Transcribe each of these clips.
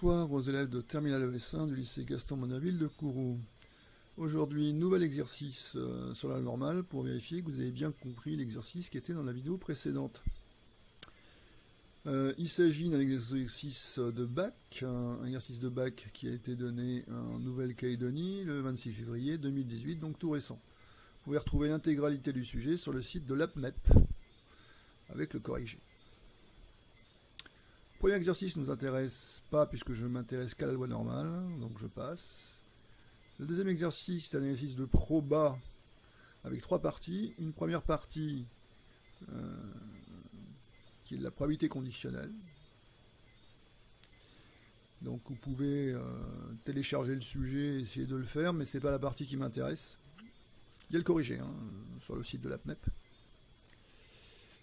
Bonsoir aux élèves de Terminal ES1 du lycée Gaston Monaville de Kourou. Aujourd'hui, nouvel exercice sur la normale pour vérifier que vous avez bien compris l'exercice qui était dans la vidéo précédente. Il s'agit d'un exercice de bac, un exercice de bac qui a été donné en Nouvelle-Calédonie le 26 février 2018, donc tout récent. Vous pouvez retrouver l'intégralité du sujet sur le site de l'APMEP avec le corrigé. Le premier exercice ne nous intéresse pas puisque je ne m'intéresse qu'à la loi normale, donc je passe. Le deuxième exercice, c'est un exercice de proba avec trois parties. Une première partie qui est de la probabilité conditionnelle. Donc vous pouvez télécharger le sujet et essayer de le faire, mais ce n'est pas la partie qui m'intéresse. Il y a le corrigé sur le site de l'APMEP.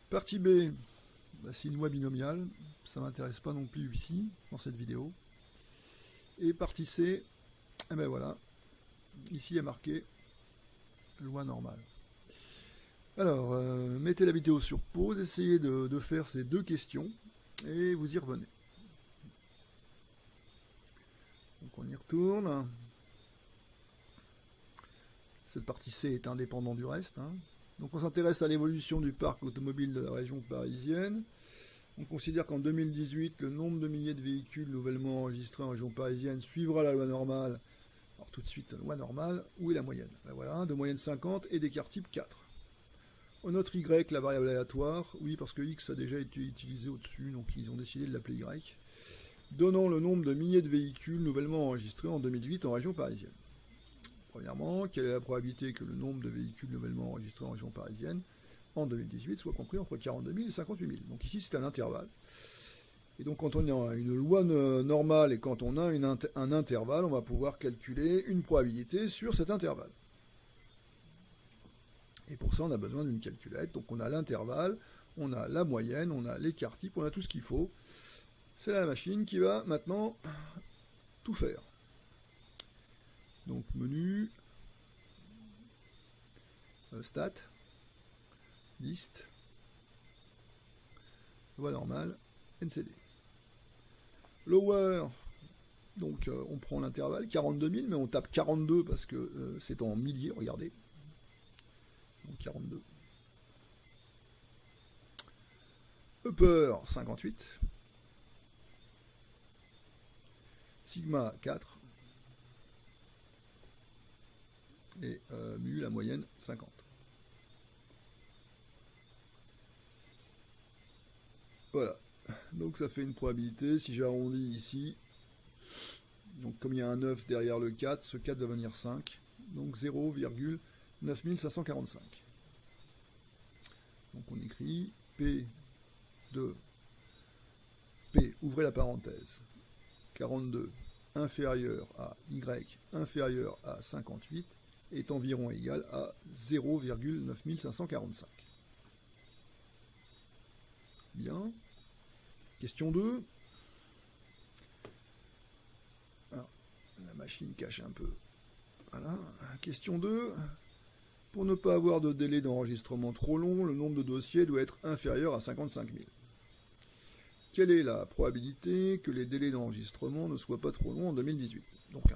Partie B, c'est une loi binomiale, ça ne m'intéresse pas non plus ici, dans cette vidéo. Et partie C, et ben voilà, ici il y a marqué loi normale. Alors, mettez la vidéo sur pause, essayez de faire ces deux questions, et vous y revenez. Donc on y retourne. Cette partie C est indépendante du reste. Donc on s'intéresse à l'évolution du parc automobile de la région parisienne. On considère qu'en 2018, le nombre de milliers de véhicules nouvellement enregistrés en région parisienne suivra la loi normale. Alors tout de suite, la loi normale, où est la moyenne? Ben voilà, de moyenne 50 et d'écart type 4. On note Y, la variable aléatoire, oui parce que X a déjà été utilisé au-dessus, donc ils ont décidé de l'appeler Y, donnant le nombre de milliers de véhicules nouvellement enregistrés en 2018 en région parisienne. Premièrement, quelle est la probabilité que le nombre de véhicules nouvellement enregistrés en région parisienne en 2018 soit compris entre 42 000 et 58 000. Donc ici, c'est un intervalle. Et donc, quand on a une loi normale et quand on a un intervalle, on va pouvoir calculer une probabilité sur cet intervalle. Et pour ça, on a besoin d'une calculette. Donc, on a l'intervalle, on a la moyenne, on a l'écart type, on a tout ce qu'il faut. C'est la machine qui va maintenant tout faire. Donc, menu, stat, liste, loi normale, NCD. Lower, donc on prend l'intervalle, 42 000, mais on tape 42 parce que c'est en milliers, regardez. Donc 42. Upper, 58. Sigma, 4. Et mu, la moyenne, 50. Voilà. Donc ça fait une probabilité. Si j'arrondis ici, donc comme il y a un 9 derrière le 4, ce 4 va venir 5. Donc 0,9545. Donc on écrit P de P, ouvrez la parenthèse, 42 inférieur à Y inférieur à 58 est environ égal à 0,9545. Bien. Question 2. Alors, la machine cache un peu. Voilà. Question 2. Pour ne pas avoir de délai d'enregistrement trop long, le nombre de dossiers doit être inférieur à 55 000. Quelle est la probabilité que les délais d'enregistrement ne soient pas trop longs en 2018? Donc, le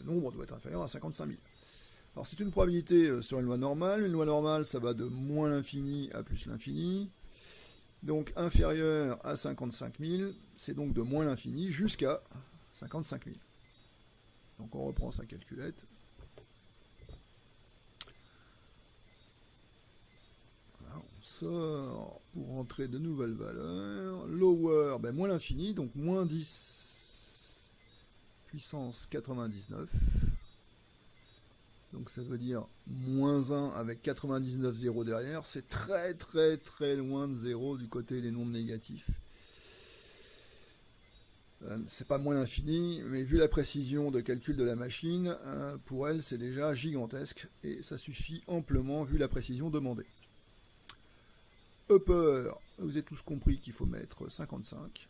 nombre doit être inférieur à 55 000. Alors, c'est une probabilité sur une loi normale. Une loi normale, ça va de moins l'infini à plus l'infini. Donc, inférieur à 55 000, c'est donc de moins l'infini jusqu'à 55 000. Donc, on reprend sa calculette. Voilà, on sort pour rentrer de nouvelles valeurs. Lower, moins l'infini, donc moins 10 puissance 99. Donc ça veut dire moins 1 avec 99 zéros derrière. C'est très très très loin de 0 du côté des nombres négatifs. C'est pas moins l'infini, mais vu la précision de calcul de la machine, pour elle c'est déjà gigantesque et ça suffit amplement vu la précision demandée. Upper, vous avez tous compris qu'il faut mettre 55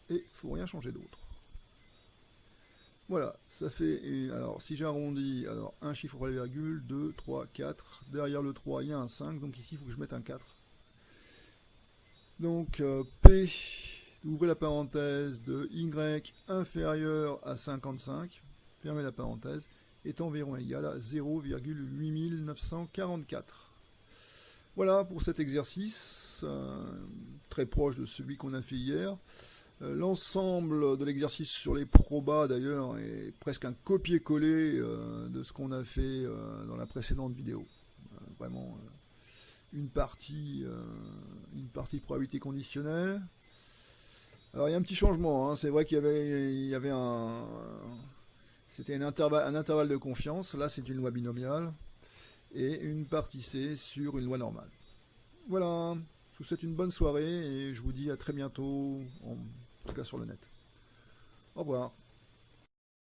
et il ne faut rien changer d'autre. Voilà, ça fait, alors si j'arrondis, alors un chiffre après la virgule, 2, 3, 4, derrière le 3 il y a un 5, donc ici il faut que je mette un 4. Donc P ouvrez la parenthèse, de y inférieur à 55, fermez la parenthèse, est environ égal à 0,8944. Voilà pour cet exercice, très proche de celui qu'on a fait hier. L'ensemble de l'exercice sur les probas d'ailleurs est presque un copier-coller de ce qu'on a fait dans la précédente vidéo. Vraiment une partie de probabilité conditionnelle. Alors il y a un petit changement, hein. C'est vrai qu'il y avait c'était un intervalle de confiance, là c'est une loi binomiale, et une partie C sur une loi normale. Voilà, je vous souhaite une bonne soirée et je vous dis à très bientôt, en tout cas sur le net. Au revoir.